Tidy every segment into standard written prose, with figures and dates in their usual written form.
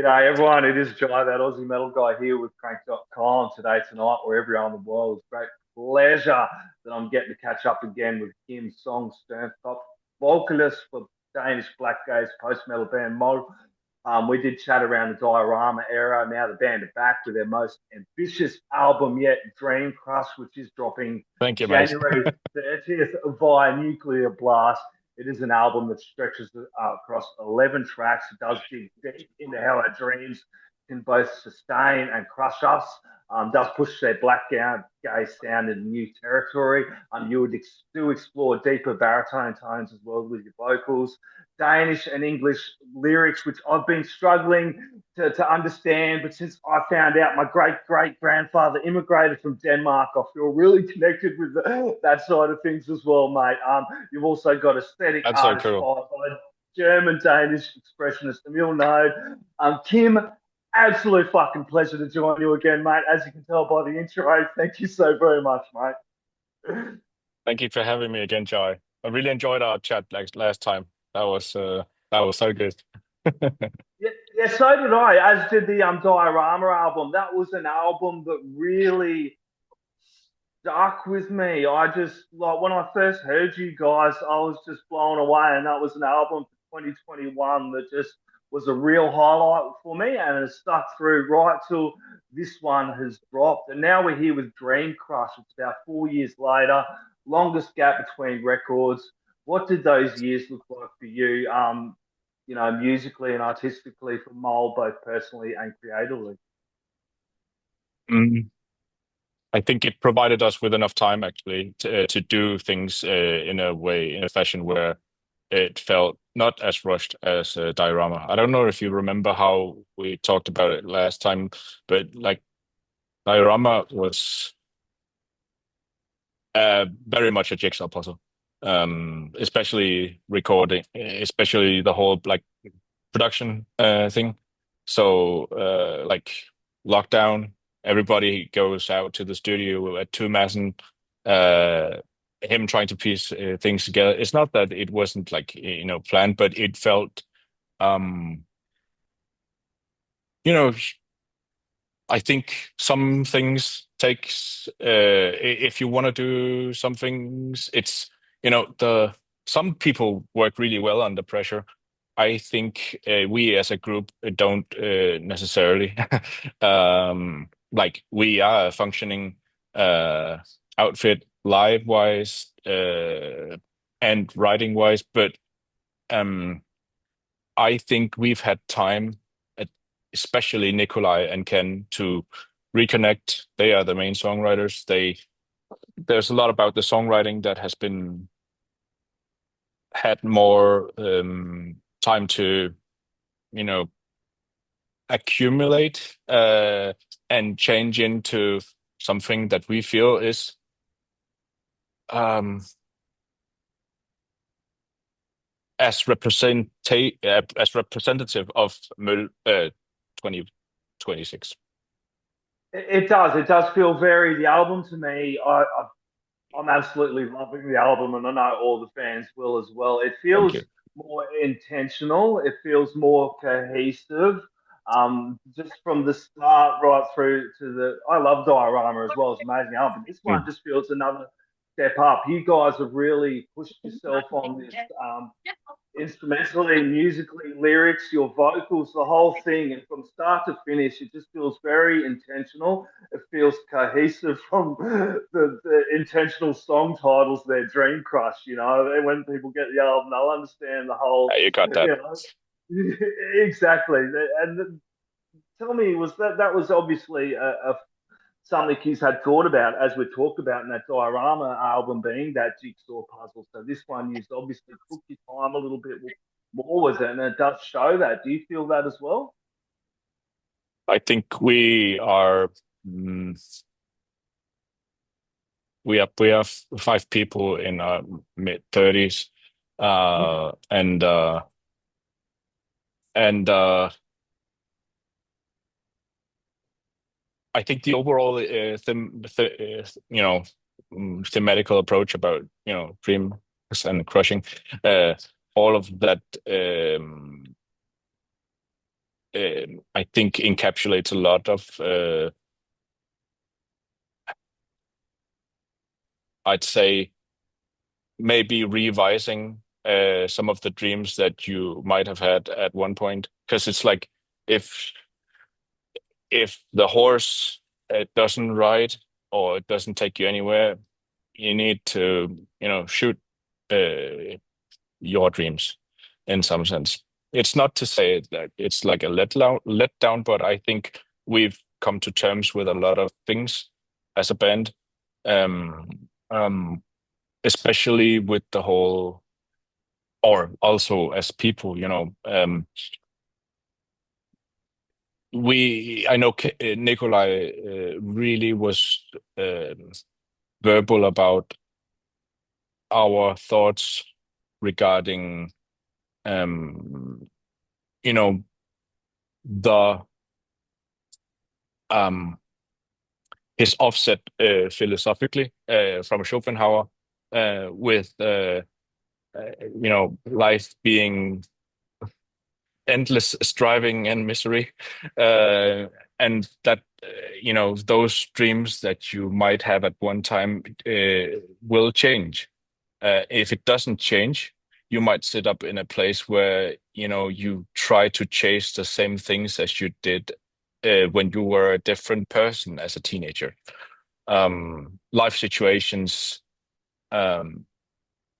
G'day everyone, it is Jai, that Aussie Metal Guy here with CRANK.com today, tonight, wherever you are in the world. It's a great pleasure that I'm getting to catch up again with him, Song Sternkopf, vocalist for Danish Blackgaze post-metal band Mod. We did chat around the Diorama era. Now the band are back with their most ambitious album yet, Dreamcrush, which is dropping Thank you, mate. January 30th via Nuclear Blast. It is an album that stretches across 11 tracks. It does dig deep into how our dreams can both sustain and crush us. Does push their Blackgaze sound into new territory. You would do explore deeper baritone tones as well with your vocals. Danish and English lyrics, which I've been struggling to understand. But since I found out my great grandfather immigrated from Denmark, I feel really connected with that side of things as well, mate. You've also got aesthetic That's so art cool. inspired by German Danish expressionist Emil Node. Kim, absolute fucking pleasure to join you again, mate. As you can tell by the intro, thank you so very much, mate. Thank you for having me again, Jai. I really enjoyed our chat like last time. That was so good. Yeah, so did I. As did the Diorama album. That was an album that really stuck with me. I just like when I first heard you guys, I was just blown away, and that was an album for 2021 that just was a real highlight for me, and it stuck through right till this one has dropped. And now we're here with Dream Crush. It's about 4 years later, longest gap between records. What did those years look like for you? Musically and artistically for Mole, both personally and creatively. Mm. I think it provided us with enough time actually to do things in a way, in a fashion where it felt not as rushed as Diorama. I don't know if you remember how we talked about it last time, but like Diorama was very much a jigsaw puzzle, especially recording, especially the whole like production thing. So like lockdown, everybody goes out to the studio at two Madsen, uh, him trying to piece things together. It's not that it wasn't like planned, but it felt um, you know I think some things takes if you want to do some things, it's the some people work really well under pressure. I think we as a group don't necessarily. Like we are a functioning uh, outfit live wise and writing wise, but um, I think we've had time, especially Nikolai and Ken, to reconnect. They are the main songwriters. There's a lot about the songwriting that has been had more time to, you know, accumulate and change into something that we feel is um, as representative of Møl 2026. It does. It does feel very. The album to me, I'm absolutely loving the album, and I know all the fans will as well. It Thank feels you. more intentional. It feels more cohesive. Just from the start right through to the. I love Diorama as well. It's an amazing album. This one Mm. just feels another step up. You guys have really pushed yourself on this. Instrumentally, musically, lyrics, your vocals, the whole thing, and from start to finish, it just feels very intentional. It feels cohesive from the intentional song titles, their Dream Crush. And when people get the album, they'll understand the whole, You got that. exactly. And tell me, was that was obviously a something he's had thought about, as we talked about in that Diorama album, being that jigsaw puzzle. So this one, you've obviously took your time a little bit more with it, and it does show that. Do you feel that as well? I think mm, we have five people in our mid 30s, and I think the overall thematical approach about dream and crushing, uh, all of that I think encapsulates a lot of I'd say maybe revising some of the dreams that you might have had at one point, because it's like if the horse doesn't ride or it doesn't take you anywhere, you need to shoot your dreams in some sense. It's not to say that it's like a let down, but I think we've come to terms with a lot of things as a band, um, um, especially with the whole, or also as people, I know Nikolai really was verbal about our thoughts regarding um, you know the um, his offset philosophically from Schopenhauer with life being endless striving and misery, and that those dreams that you might have at one time will change. If it doesn't change, you might sit up in a place where you try to chase the same things as you did when you were a different person as a teenager. Life situations, um,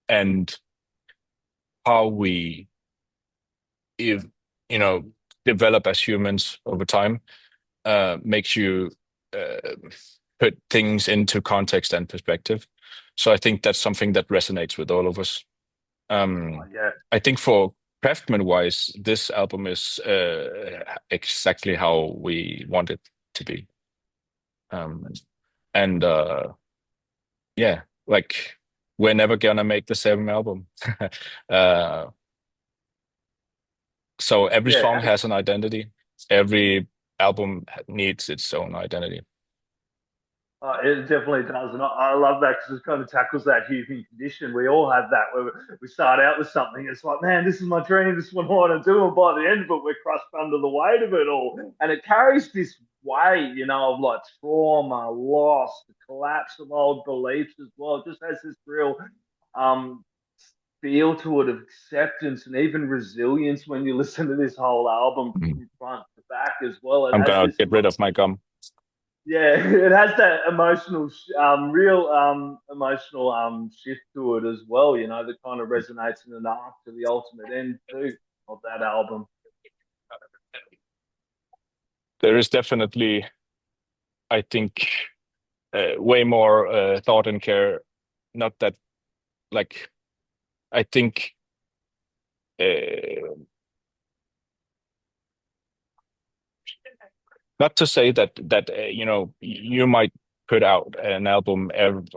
and how we if develop as humans over time makes you uh, put things into context and perspective. So I think that's something that resonates with all of us. Oh, yeah, I think for craftsman wise, this album is exactly how we want it to be. Um, and yeah, like we're never gonna make the same album. uh, so every yeah. song has an identity. Every album needs its own identity. It definitely does, and I love that because it kind of tackles that human condition. We all have that where we start out with something. It's like, man, this is my dream. This is what I want to do, and by the end of it, we're crushed under the weight of it all, and it carries this weight, of like trauma, loss, the collapse of old beliefs as well. It just has this real um, feel to it of acceptance and even resilience when you listen to this whole album Mhm. from front to back as well. It I'm has gonna this get rid of my gum. yeah, it has that emotional, real emotional shift to it as well. That kind of resonates in an arc to the ultimate end too of that album. There is definitely, I think, way more thought and care. Not that, like, I think, uh, not to say that you might put out an album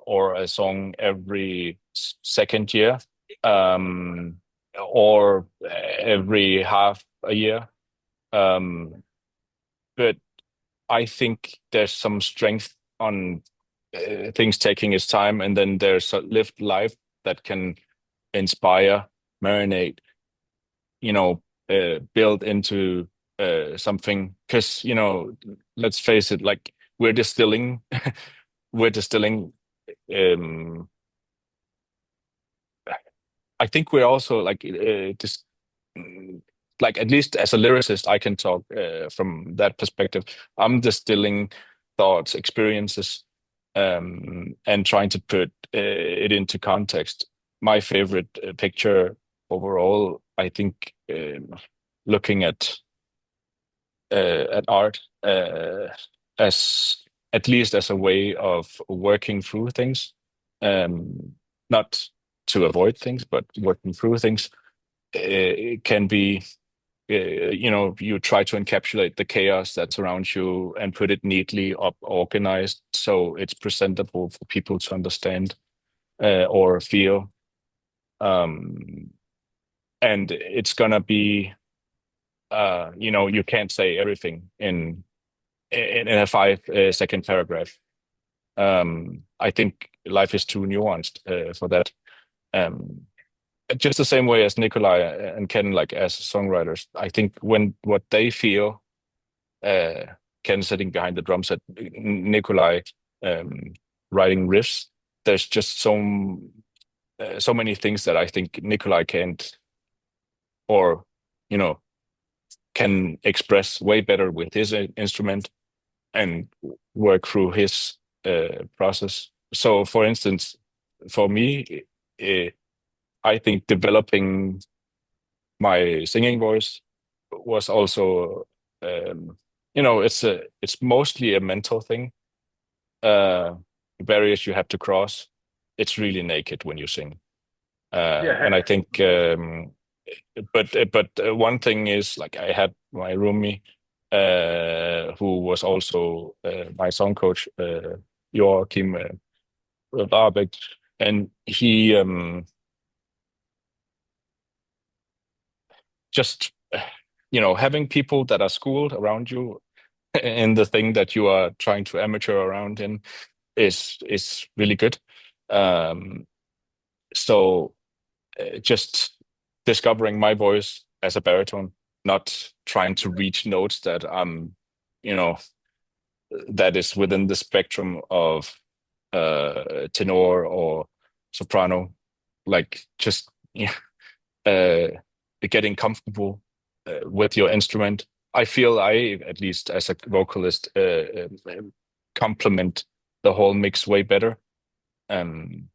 or a song every second year, um, or every half a year. Um, but I think there's some strength on things taking its time, and then there's a lived life that can inspire, marinate, build into something. Because let's face it, like we're distilling, we're distilling. Um, I think we're also like just like at least as a lyricist, I can talk from that perspective. I'm distilling thoughts, experiences, and trying to put it into context. My favorite picture overall, I think, looking at art as at least as a way of working through things, not to avoid things, but working through things. It can be you try to encapsulate the chaos that surrounds you and put it neatly up organized so it's presentable for people to understand or feel, um, and it's gonna be you can't say everything in a 5 second paragraph. I think life is too nuanced for that. um, just the same way as Nikolai and Ken, like as songwriters, I think when what they feel, uh, Ken sitting behind the drum set, Nikolai um, writing riffs, there's just so many things that I think Nikolai can't, or you know, can express way better with his instrument and work through his process. So, for instance, for me, uh, I think developing my singing voice was also, um, it's mostly a mental thing. Uh, Barriers you have to cross. It's really naked when you sing, Yeah, and I think. But one thing is like I had my roomie, who was also my song coach, Joachim Rabeck, and he just having people that are schooled around you in the thing that you are trying to amateur around in is really good. Um, so just discovering my voice as a baritone, not trying to reach notes that you know, that is within the spectrum of tenor or soprano, like just uh, getting comfortable with your instrument. I feel I, at least as a vocalist, complement the whole mix way better, um,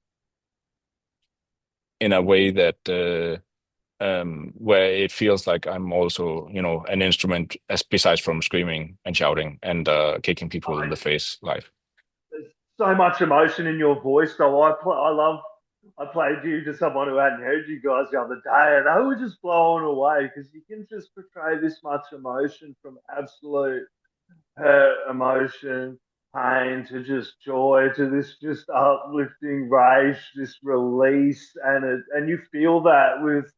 in a way that where it feels like I'm also, an instrument as besides from screaming and shouting and kicking people in the face live. there's so much emotion in your voice, though. I love. I played you to someone who hadn't heard you guys the other day, and they were just blown away because you can just portray this much emotion from absolute hurt, emotion, pain to just joy to this just uplifting rage, this release, and you feel that with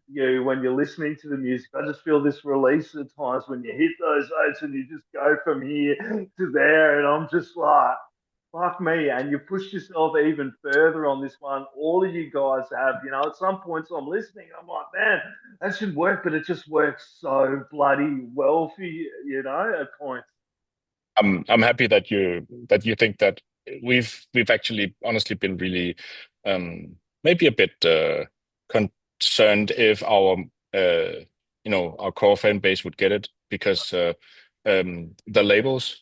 you when you're listening to the music. I just feel this release at times when you hit those notes and you just go from here to there, and I'm just like. Fuck me, and you pushed yourself even further on this one. All of you guys have, at some points I'm listening, I'm like, man, that should work, but it just works so bloody well for you, at points. I'm happy that you think that. We've actually honestly been really maybe a bit concerned if our core fan base would get it, because the labels,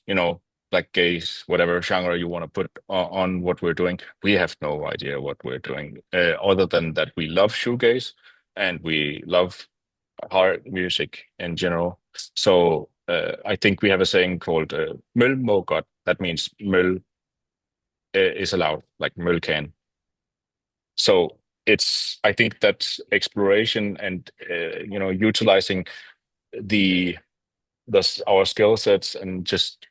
Blackgaze, whatever genre you want to put on what we're doing, we have no idea what we're doing, other than that we love shoegaze and we love hard music in general. So I think we have a saying called "møl må godt." That means "møl is allowed," like "møl can." So I think that exploration and utilizing the our skill sets and just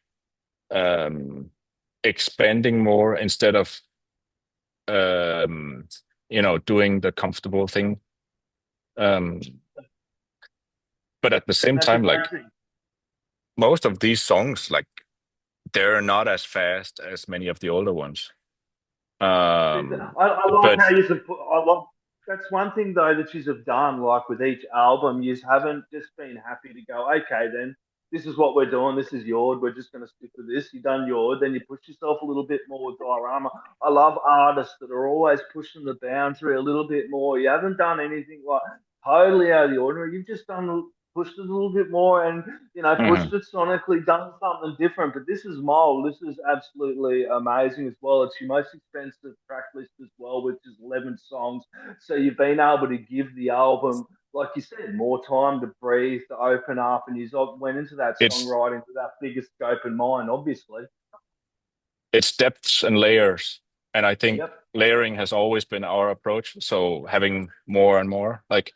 um, expanding more instead of um, doing the comfortable thing. Um, but at the same That's a time, great like thing. most of these songs, like they're not as fast as many of the older ones. I like But how you put. I love that's one thing though that you have done. Like with each album, you haven't just been happy to go. Okay, then this is what we're doing. This is yours. We're just going to stick with this. You've done yours. Then you push yourself a little bit more with Diorama. I love artists that are always pushing the boundary a little bit more. You haven't done anything like totally out of the ordinary. You've just done pushed it a little bit more and pushed mhm, it sonically, done something different. But this is mold. This is absolutely amazing as well. It's your most expensive track list as well, which is 11 songs. So you've been able to give the album, like you said, more time to breathe, to open up, and you went into that it's songwriting with that bigger scope in mind, obviously. it's depths and layers, and I think Yep. layering has always been our approach. So having more and more, like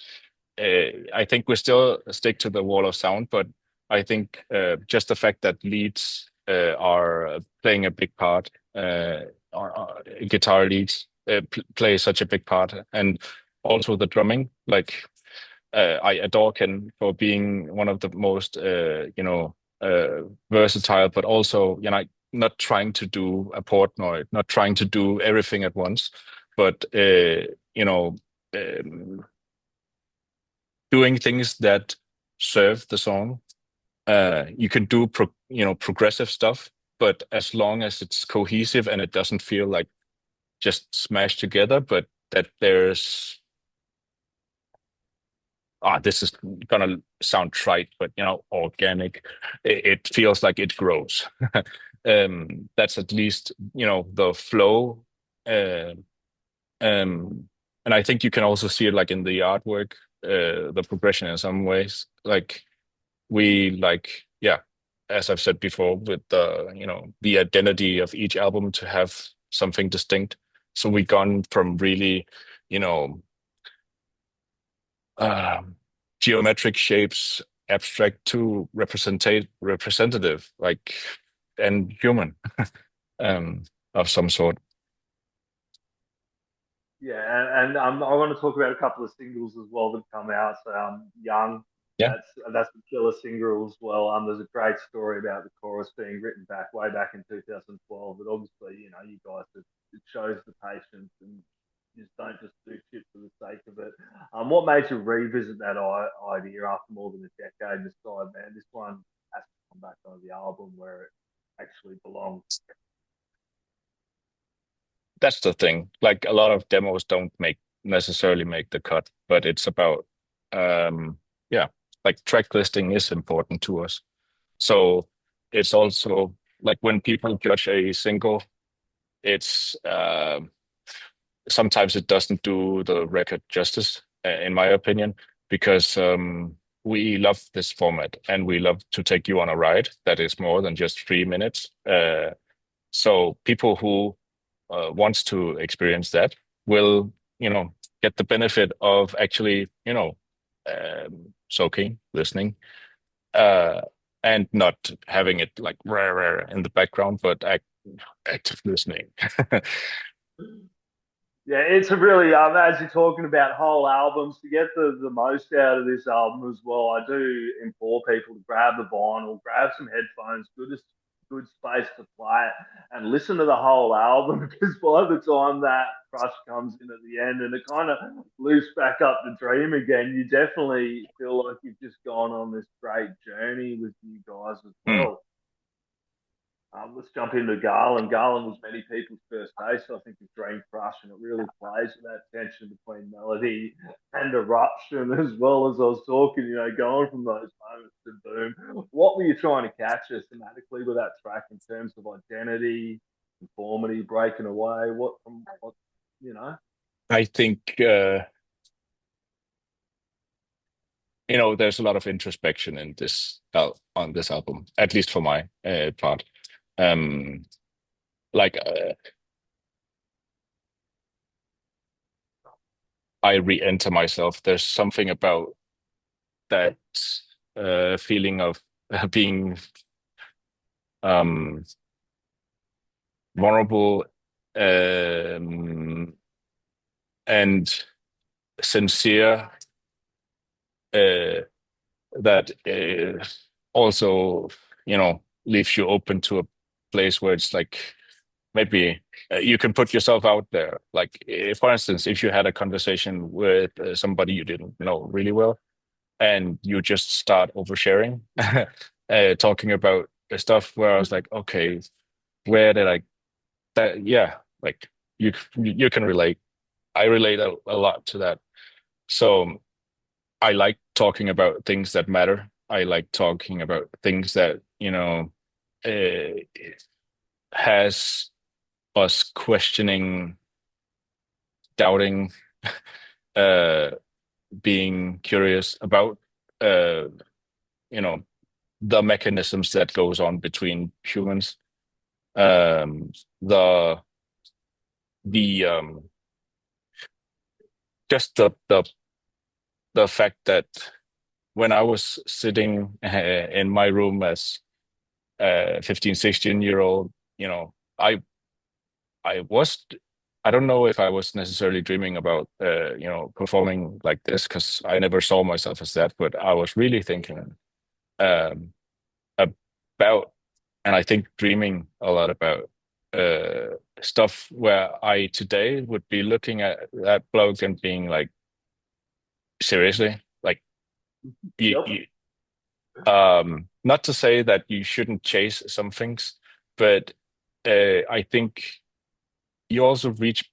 I think we still stick to the wall of sound, but I think just the fact that leads are playing a big part, guitar leads play such a big part, and also the drumming. Like I adore Ken for being one of the most versatile, but also not trying to do a Portnoy, not trying to do everything at once, but um, doing things that serve the song. You can do progressive stuff, but as long as it's cohesive and it doesn't feel like just smashed together, but that there's this is gonna sound trite, but organic. It feels like it grows. That's at least the flow. Uh, and I think you can also see it like in the artwork, the progression in some ways. Like we like, yeah, as I've said before, with the identity of each album to have something distinct. So we gone from really, you know, um, geometric shapes, abstract to representative, like and human, um, of some sort. Yeah, and I want to talk about a couple of singles as well that come out. So, Young, Yeah. that's the killer single as well. There's a great story about the chorus being written way back in 2012. But obviously, you guys, it shows the patience and you just don't just do shit for the sake of it. What made you revisit that idea after more than a decade and decide, man, this one has to come back on the album where it actually belongs? That's the thing. Like a lot of demos don't necessarily make the cut, but it's about yeah, like track listing is important to us. So it's also like when people judge a single, it's sometimes it doesn't do the record justice, in my opinion, because we love this format and we love to take you on a ride that is more than just 3 minutes. So people who wants to experience that will, get the benefit of actually, soaking, listening, uh, and not having it like rah, rah, in the background, but active listening. Yeah, it's a really as you're talking about whole albums to get the most out of this album as well. I do implore people to grab the vinyl, grab some headphones, good space to play it, and listen to the whole album because by the time that crush comes in at the end and it kind of loops back up the dream again, you definitely feel like you've just gone on this great journey with you guys as Hmm. well. Let's jump into Garland. Garland was many people's first taste, I think, of Dreamcrush, and it really plays with that tension between melody and eruption, as well as I was talking, going from those moments to boom. What were you trying to capture thematically with that track in terms of identity, conformity, breaking away? What you know? I think there's a lot of introspection in this on this album, at least for my part. Um, like I re-enter myself. There's something about that feeling of being um, vulnerable, and sincere, uh, that also leaves you open to a place where it's like maybe you can put yourself out there. Like for instance, if you had a conversation with somebody you didn't know really well and you just start oversharing, talking about the stuff where I was like, okay, where did I that yeah, like you can relate. I relate a lot to that. So I like talking about things that matter. I like talking about things that uh, has us questioning, doubting, uh, being curious about uh, you know the mechanisms that goes on between humans. Um, the the just the fact that when I was sitting in my room as a 15, 16-year old, I was, I don't know if I was necessarily dreaming about, performing like this because I never saw myself as that, but I was really thinking um, about, and I think dreaming a lot about stuff where I today would be looking at that bloke and being like, seriously, like you, Yep. you not to say that you shouldn't chase some things, but I think you also reach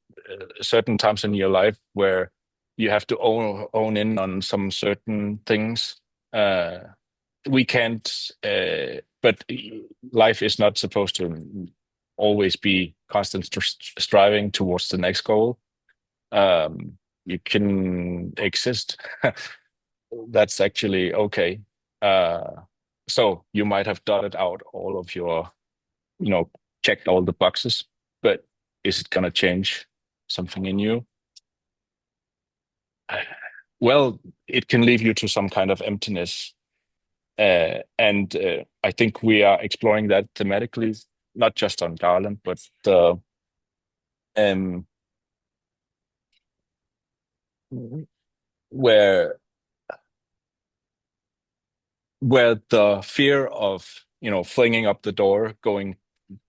certain times in your life where you have to own in on some certain things. Uh, we can't, but life is not supposed to always be constant striving towards the next goal. You can exist. That's actually okay. So you might have dotted out all of your, checked all the boxes, but is it gonna change something in you? Well, it can leave you to some kind of emptiness. And I think we are exploring that thematically, not just on Garland, but um, where the fear of flinging up the door, going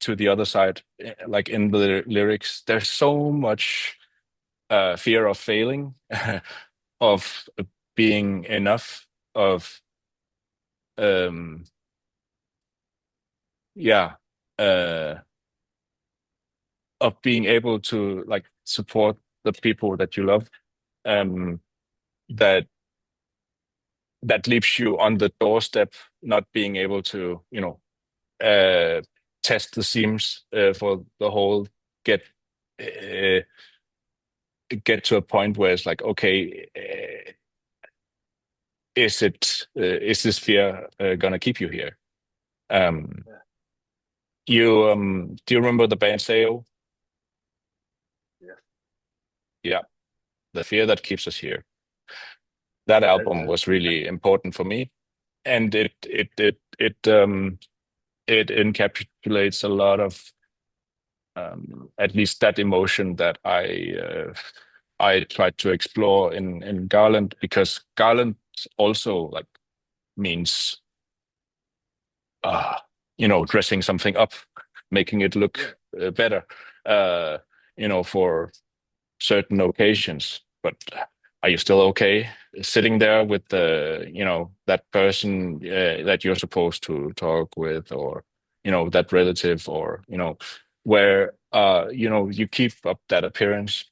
to the other side, like in the lyrics, there's so much fear of failing, of being enough, of um, yeah, uh, of being able to like support the people that you love, um, that leaves you on the doorstep, not being able to, uh, test the seams for the whole, get uh, to a point where it's like, okay, is this fear gonna keep you here? Um, do you remember the band Sao? Yeah. Yeah, the fear that keeps us here. That album That's was really important for me, and it encapsulates a lot of at least that emotion that I tried to explore in Garland, because Garland also like means uh dressing something up, making it yeah. look better, uh for certain occasions. But are you still okay sitting there with that person that you're supposed to talk with, or that relative, or where you keep up that appearance?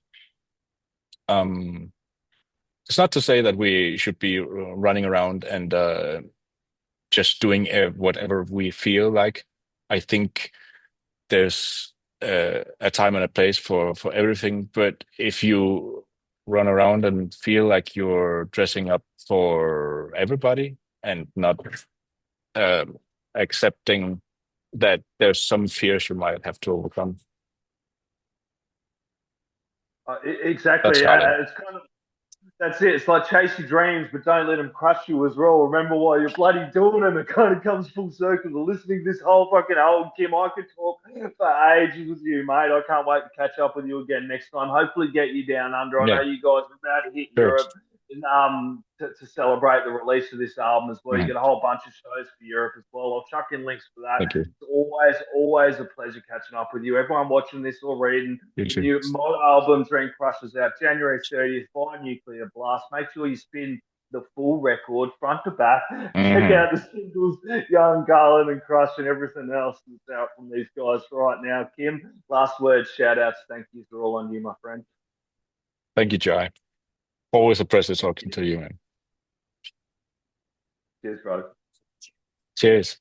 It's not to say that we should be running around and just doing whatever we feel like. I think there's a time and a place for everything. But if you run around and feel like you're dressing up for everybody and not accepting that there's some fears you might have to overcome, Exactly. that's Garland. It's kind of that's it. It's like chase your dreams, but don't let them crush you as well. Remember while you're bloody doing them. It kind of comes full circle to listening to this whole fucking album. Kim, I could talk for ages with you, mate. I can't wait to catch up with you again next time. Hopefully, get you down under. I know Yeah, you guys are about to hit sure. Europe to celebrate the release of this album as well. You Mhm. get a whole bunch of shows for Europe as well. I'll chuck in links for that. Thank you. It's always a pleasure catching up with you. Everyone watching this or reading, You the too. new mod album Dreamcrush is out January 30th by Nuclear Blast. Make sure you spin the full record front to back. Check Hmm. out the singles, Young, Garland, and Crush, and everything else that's out from these guys right now. Kim, last words, shout outs, thank yous are all on you, my friend. Thank you, Jai. Always a pleasure talking to you, man. Cheers, bro. Cheers.